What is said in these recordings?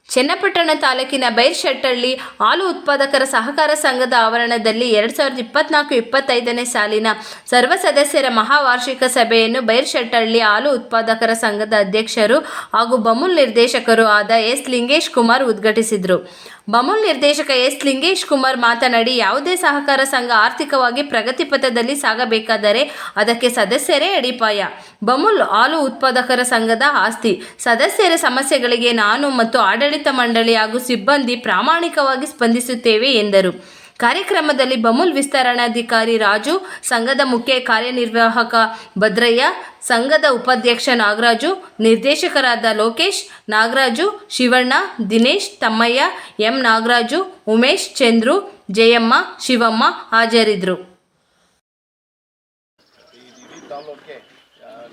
ಚನ್ನಪಟ್ಟಣ ತಾಲೂಕಿನ ಬೈರಶೆಟ್ಟಹಳ್ಳಿ ಹಾಲು ಉತ್ಪಾದಕರ ಸಹಕಾರ ಸಂಘದ ಆವರಣದಲ್ಲಿ 2024-25ನೇ ಸಾಲಿನ ಸರ್ವ ಸದಸ್ಯರ ಮಹಾವಾರ್ಷಿಕ ಸಭೆಯನ್ನು ಬೈರಶೆಟ್ಟಹಳ್ಳಿ ಹಾಲು ಉತ್ಪಾದಕರ ಸಂಘದ ಅಧ್ಯಕ್ಷರು ಹಾಗೂ ಬಮೂಲ್ ನಿರ್ದೇಶಕರು ಆದ ಎಸ್ ಲಿಂಗೇಶ್ ಕುಮಾರ್ ಉದ್ಘಾಟಿಸಿದರು. ಬಮೂಲ್ ನಿರ್ದೇಶಕ ಎಸ್ ಲಿಂಗೇಶ್ ಕುಮಾರ್ ಮಾತನಾಡಿ, ಯಾವುದೇ ಸಹಕಾರ ಸಂಘ ಆರ್ಥಿಕವಾಗಿ ಪ್ರಗತಿ ಪಥದಲ್ಲಿ ಸಾಗಬೇಕಾದರೆ ಅದಕ್ಕೆ ಸದಸ್ಯರೇ ಅಡಿಪಾಯ. ಬಮೂಲ್ ಹಾಲು ಉತ್ಪಾದಕರ ಸಂಘದ ಆಸ್ತಿ. ಸದಸ್ಯರ ಸಮಸ್ಯೆಗಳಿಗೆ ನಾನು ಮತ್ತು ಆಡಳಿತ ಮಂಡಳಿ ಹಾಗೂ ಸಿಬ್ಬಂದಿ ಪ್ರಾಮಾಣಿಕವಾಗಿ ಸ್ಪಂದಿಸುತ್ತೇವೆ ಎಂದರು. ಕಾರ್ಯಕ್ರಮದಲ್ಲಿ ಬಮೂಲ್ ವಿಸ್ತರಣಾಧಿಕಾರಿ ರಾಜು, ಸಂಘದ ಮುಖ್ಯ ಕಾರ್ಯನಿರ್ವಾಹಕ ಭದ್ರಯ್ಯ, ಸಂಘದ ಉಪಾಧ್ಯಕ್ಷ ನಾಗರಾಜು, ನಿರ್ದೇಶಕರಾದ ಲೋಕೇಶ್, ನಾಗರಾಜು, ಶಿವಣ್ಣ, ದಿನೇಶ್, ತಮ್ಮಯ್ಯ, ಎಂ ನಾಗರಾಜು, ಉಮೇಶ್, ಚಂದ್ರು, ಜಯಮ್ಮ, ಶಿವಮ್ಮ ಹಾಜರಿದ್ದರು.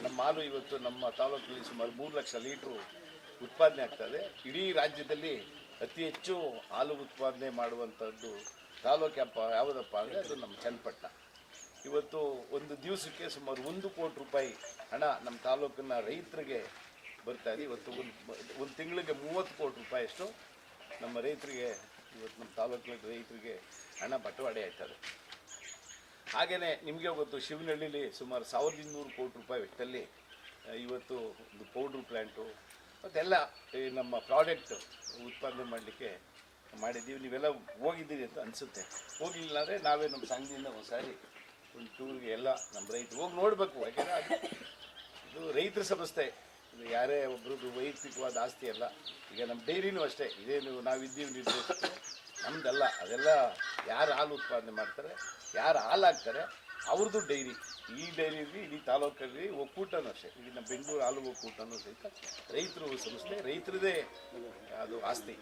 ನಮ್ಮ ಹಾಲು ಇವತ್ತು ನಮ್ಮ ತಾಲೂಕಿನಲ್ಲಿ ಸುಮಾರು 3 ಲಕ್ಷ ಲೀಟ್ರು ಉತ್ಪಾದನೆ ಆಗ್ತದೆ. ಇಡೀ ರಾಜ್ಯದಲ್ಲಿ ಅತಿ ಹೆಚ್ಚು ಹಾಲು ಉತ್ಪಾದನೆ ಮಾಡುವಂಥದ್ದು ತಾಲೂಕು ಯಾವುದಪ್ಪ ಅಂದರೆ ಅದು ನಮ್ಮ ಚನ್ನಪಟ್ಟಣ. ಇವತ್ತು ಒಂದು ದಿವಸಕ್ಕೆ ಸುಮಾರು 1 ಕೋಟಿ ರೂಪಾಯಿ ಹಣ ನಮ್ಮ ತಾಲೂಕಿನ ರೈತರಿಗೆ ಬರ್ತಾಯಿದೆ. ಇವತ್ತು ಒಂದು ತಿಂಗಳಿಗೆ 30 ಕೋಟಿ ರೂಪಾಯಿಯಷ್ಟು ನಮ್ಮ ರೈತರಿಗೆ ಇವತ್ತು ನಮ್ಮ ತಾಲೂಕಿನ ರೈತರಿಗೆ ಹಣ ಬಟವಾಡೆ ಆಯ್ತದೆ. ಹಾಗೆಯೇ ನಿಮಗೆ ಗೊತ್ತು, ಶಿವನಹಳ್ಳಿಲಿ ಸುಮಾರು 1200 ಕೋಟಿ ರೂಪಾಯಿ ವೆಚ್ಚದಲ್ಲಿ ಇವತ್ತು ಒಂದು ಪೌಡ್ರ್ ಪ್ಲ್ಯಾಂಟು ಮತ್ತೆಲ್ಲ ನಮ್ಮ ಪ್ರಾಡಕ್ಟ್ ಉತ್ಪಾದನೆ ಮಾಡಲಿಕ್ಕೆ ಮಾಡಿದ್ದೀವಿ. ನೀವೆಲ್ಲ ಹೋಗಿದ್ದೀರಿ ಅಂತ ಅನಿಸುತ್ತೆ. ಹೋಗಲಿಲ್ಲ ಅಂದರೆ ನಾವೇ ನಮ್ಮ ಸಂಘದಿಂದ ಒಂದ್ಸಾರಿ ಒಂದು ಟೂರ್ಗೆ ಎಲ್ಲ ನಮ್ಮ ರೈತರು ಹೋಗಿ ನೋಡಬೇಕು. ಯಾಕೆಂದರೆ ಇದು ರೈತರ ಸಂಸ್ಥೆ, ಇದು ಯಾರೇ ಒಬ್ರದ್ದು ವೈಯಕ್ತಿಕವಾದ ಆಸ್ತಿ ಅಲ್ಲ. ಈಗ ನಮ್ಮ ಡೈರಿನೂ ಅಷ್ಟೇ, ಇದೇನು ನಾವಿದ್ದೀವಿ ನಿರ್ದೇಶಕರು ನಮ್ಮದಲ್ಲ. ಅದೆಲ್ಲ ಯಾರು ಹಾಲು ಉತ್ಪಾದನೆ ಮಾಡ್ತಾರೆ, ಯಾರು ಹಾಲು ಹಾಕ್ತಾರೆ ಅವ್ರದ್ದು ಡೈರಿ. ಈ ಡೈರಿಯಲ್ಲಿ ಇಡೀ ತಾಲೂಕಲ್ಲಿ ಒಕ್ಕೂಟನೂ ಅಷ್ಟೇ, ಇಡೀ ನಮ್ಮ ಬೆಂಗಳೂರು ಹಾಲು ಒಕ್ಕೂಟನೂ ಸಹಿತ ರೈತರು ಸಂಸ್ಥೆ, ರೈತರದೇ ಅದು ಆಸ್ತಿ.